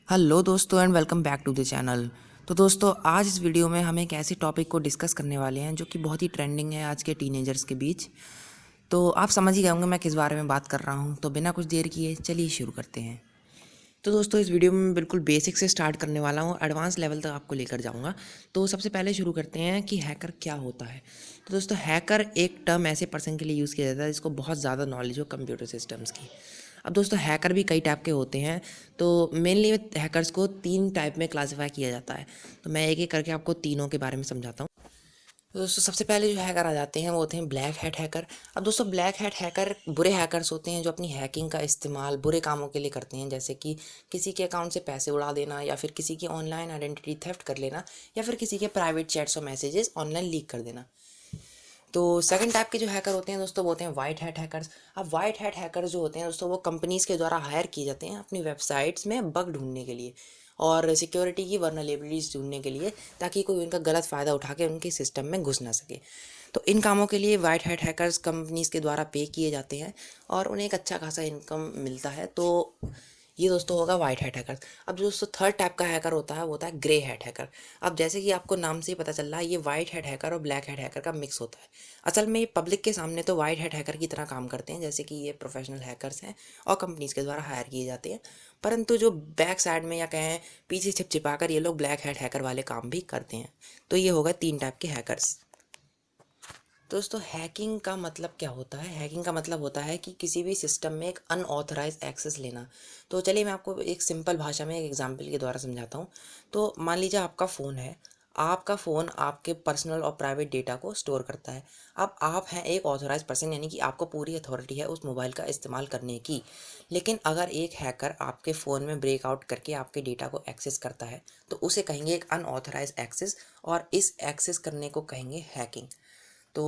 Hello दोस्तों and welcome back to the channel. तो दोस्तों आज इस वीडियो में हम एक ऐसे टॉपिक को डिस्कस करने वाले हैं जो कि बहुत ही ट्रेंडिंग है आज के टीनेजर्स के बीच। तो आप समझ ही गए होंगे मैं किस बारे में बात कर रहा हूं। तो बिना कुछ देर किए चलिए शुरू करते हैं। तो दोस्तों इस वीडियो में मैं बिल्कुल बेसिक से स्टार्ट करने वाला हूं, एडवांस लेवल तक आपको लेकर जाऊंगा। तो सबसे पहले शुरू करते हैं कि हैकर क्या होता है। तो दोस्तों हैकर एक टर्म ऐसे पर्सन के लिए यूज़ किया जाता है जिसको बहुत ज़्यादा नॉलेज हो कंप्यूटर सिस्टम्स की। अब दोस्तों हैकर भी कई टाइप के होते हैं। तो मेनली हैकर्स को तीन टाइप में क्लासीफाई किया जाता है। तो मैं एक एक करके आपको तीनों के बारे में समझाता हूँ। तो दोस्तों सबसे पहले जो हैकर आ जाते हैं वो होते हैं ब्लैक हैट हैकर। अब दोस्तों ब्लैक हैट हैकर बुरे हैकर्स होते हैं जो अपनी हैकिंग का इस्तेमाल बुरे कामों के लिए करते हैं, जैसे कि किसी के अकाउंट से पैसे उड़ा देना, या फिर किसी की ऑनलाइन आइडेंटिटी थेफ्ट कर लेना, या फिर किसी के प्राइवेट चैट्स और मैसेजेस ऑनलाइन लीक कर देना। तो सेकंड टाइप के जो हैकर होते हैं दोस्तों वो होते हैं वाइट हैट हैकर्स। अब वाइट हैट हैकर्स जो होते हैं दोस्तों वो कंपनीज़ के द्वारा हायर किए जाते हैं अपनी वेबसाइट्स में बग ढूंढने के लिए और सिक्योरिटी की वर्नरेबिलिटीज़ ढूंढने के लिए, ताकि कोई उनका गलत फ़ायदा उठा के उनके सिस्टम में घुस ना सके। तो इन कामों के लिए वाइट हैट हैकर्स कंपनीज़ के द्वारा पे किए जाते हैं और उन्हें एक अच्छा खासा इनकम मिलता है। तो ये दोस्तों होगा वाइट हैट हैकर। अब जो दोस्तों थर्ड टाइप का हैकर होता है वो होता है ग्रे हैट हैकर। अब जैसे कि आपको नाम से ही पता चल रहा है ये वाइट हैट हैकर और ब्लैक हैट हैकर का मिक्स होता है। असल में ये पब्लिक के सामने तो वाइट हैट हैकर की तरह काम करते हैं, जैसे कि ये प्रोफेशनल हैकर्स हैं और कंपनीज के द्वारा हायर किए जाते हैं। परंतु जो बैक साइड में या कहें पीछे छिप छिपा कर ये लोग ब्लैक हैट हैकर वाले काम भी करते हैं। तो ये होगा तीन टाइप के हैकर्स। दोस्तों हैकिंग का मतलब क्या होता है? हैकिंग का मतलब होता है कि किसी भी सिस्टम में एक अनऑथराइज एक्सेस लेना। तो चलिए मैं आपको एक सिंपल भाषा में एक एग्जांपल के द्वारा समझाता हूँ। तो मान लीजिए आपका फ़ोन है। आपका फ़ोन आपके पर्सनल और प्राइवेट डेटा को स्टोर करता है। अब आप हैं एक ऑथराइज पर्सन, यानी कि आपको पूरी अथॉरिटी है उस मोबाइल का इस्तेमाल करने की। लेकिन अगर एक हैकर आपके फ़ोन में ब्रेकआउट करके आपके डेटा को एक्सेस करता है तो उसे कहेंगे एक अनऑथराइज एक्सेस, और इस एक्सेस करने को कहेंगे हैकिंग। तो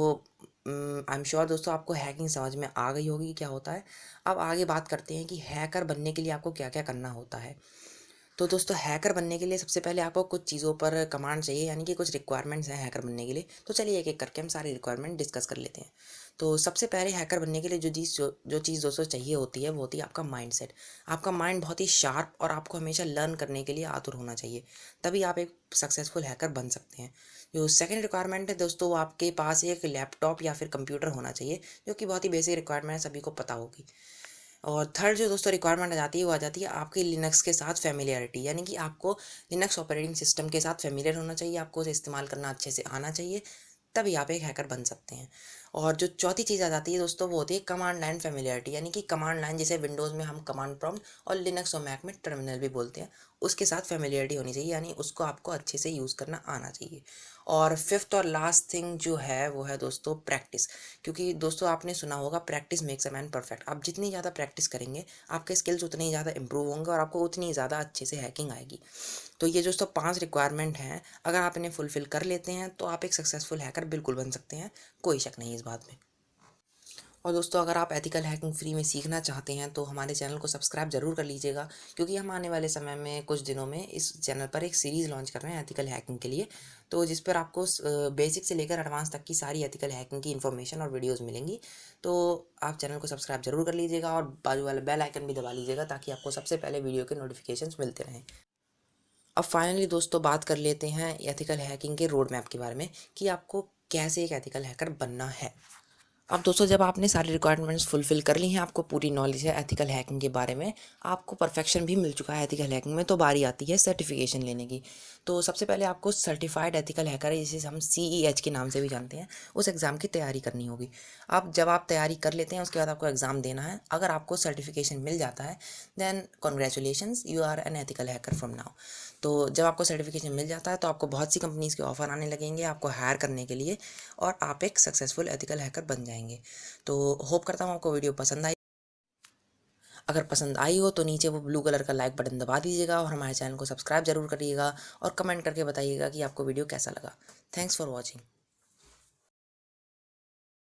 आई एम श्योर दोस्तों आपको हैकिंग समझ में आ गई होगी क्या होता है। अब आगे बात करते हैं कि हैकर बनने के लिए आपको क्या क्या करना होता है। तो दोस्तों हैकर बनने के लिए सबसे पहले आपको कुछ चीज़ों पर कमांड चाहिए, यानी कि कुछ रिक्वायरमेंट्स हैं हैकर बनने के लिए। तो चलिए एक एक करके हम सारी रिक्वायरमेंट डिस्कस कर लेते हैं। तो सबसे पहले हैकर बनने के लिए जो चीज़ दोस्तों चाहिए होती है वो होती है आपका माइंड सेट। आपका माइंड बहुत ही शार्प और आपको हमेशा लर्न करने के लिए आतुर होना चाहिए, तभी आप एक सक्सेसफुल हैकर बन सकते हैं। जो सेकंड रिक्वायरमेंट है दोस्तों वो आपके पास एक लैपटॉप या फिर कंप्यूटर होना चाहिए, जो कि बहुत ही बेसिक रिक्वायरमेंट है, सभी को पता होगी। और थर्ड जो दोस्तों रिक्वायरमेंट आ जाती है वो आ जाती है आपकी लिनक्स के साथ फेमिलियरिटी, यानी कि आपको लिनक्स ऑपरेटिंग सिस्टम के साथ फेमिलियर होना चाहिए, आपको उसे इस्तेमाल करना अच्छे से आना चाहिए, तभी आप एक हैकर बन सकते हैं। और जो चौथी चीज़ आ जाती है दोस्तों वो होती है कमांड लाइन फेमिलियरिटी, यानी कि कमांड लाइन जैसे विंडोज़ में हम कमांड प्रॉम्प्ट और लिनक्स और मैक में टर्मिनल भी बोलते हैं, उसके साथ फेमिलियरिटी होनी चाहिए, यानी उसको आपको अच्छे से यूज़ करना आना चाहिए। और फिफ्थ और लास्ट थिंग जो है वो है दोस्तों प्रैक्टिस। क्योंकि दोस्तों आपने सुना होगा practice makes a man perfect. आप जितनी ज़्यादा प्रैक्टिस करेंगे आपके स्किल्स उतनी ही ज़्यादा इंप्रूव होंगे और आपको उतनी ज़्यादा अच्छे से हैकिंग आएगी। तो ये दोस्तों 5 रिक्वायरमेंट हैं, अगर आप इन्हें फुलफ़िल कर लेते हैं तो आप एक सक्सेसफुल हैकर बिल्कुल बन सकते हैं, कोई शक नहीं इस बात में। और दोस्तों अगर आप एथिकल हैकिंग फ्री में सीखना चाहते हैं तो हमारे चैनल को सब्सक्राइब ज़रूर कर लीजिएगा, क्योंकि हम आने वाले समय में कुछ दिनों में इस चैनल पर एक सीरीज़ लॉन्च कर रहे हैं एथिकल हैकिंग के लिए। तो जिस पर आपको बेसिक से लेकर एडवांस तक की सारी एथिकल हैकिंग की इन्फॉर्मेशन और वीडियोज़ मिलेंगी। तो आप चैनल को सब्सक्राइब जरूर कर लीजिएगा और बाजू वाला बेल आइकन भी दबा लीजिएगा, ताकि आपको सबसे पहले वीडियो के नोटिफिकेशंस मिलते रहें। अब फाइनली दोस्तों बात कर लेते हैं एथिकल हैकिंग के रोड मैप के बारे में, कि आपको कैसे एक एथिकल हैकर बनना है। अब दोस्तों जब आपने सारी रिक्वायरमेंट्स फुलफ़िल कर ली हैं, आपको पूरी नॉलेज है एथिकल हैकिंग के बारे में, आपको परफेक्शन भी मिल चुका है एथिकल हैकिंग में, तो बारी आती है सर्टिफिकेशन लेने की। तो सबसे पहले आपको सर्टिफाइड एथिकल हैकर, जिसे हम CEH के नाम से भी जानते हैं, उस एग्ज़ाम की तैयारी करनी होगी। अब जब आप तैयारी कर लेते हैं उसके बाद आपको एग्ज़ाम देना है। अगर आपको सर्टिफिकेशन मिल जाता है then congratulations, you are an ethical hacker from now. तो जब आपको सर्टिफिकेशन मिल जाता है तो आपको बहुत सी कंपनीज़ के ऑफ़र आने लगेंगे आपको हायर करने के लिए, और आप एक सक्सेसफुल एथिकल हैकर बन जाएंगे। तो होप करता हूँ आपको वीडियो पसंद आई। अगर पसंद आई हो तो नीचे वो ब्लू कलर का लाइक बटन दबा दीजिएगा और हमारे चैनल को सब्सक्राइब जरूर करिएगा और कमेंट करके बताइएगा कि आपको वीडियो कैसा लगा। Thanks for watching.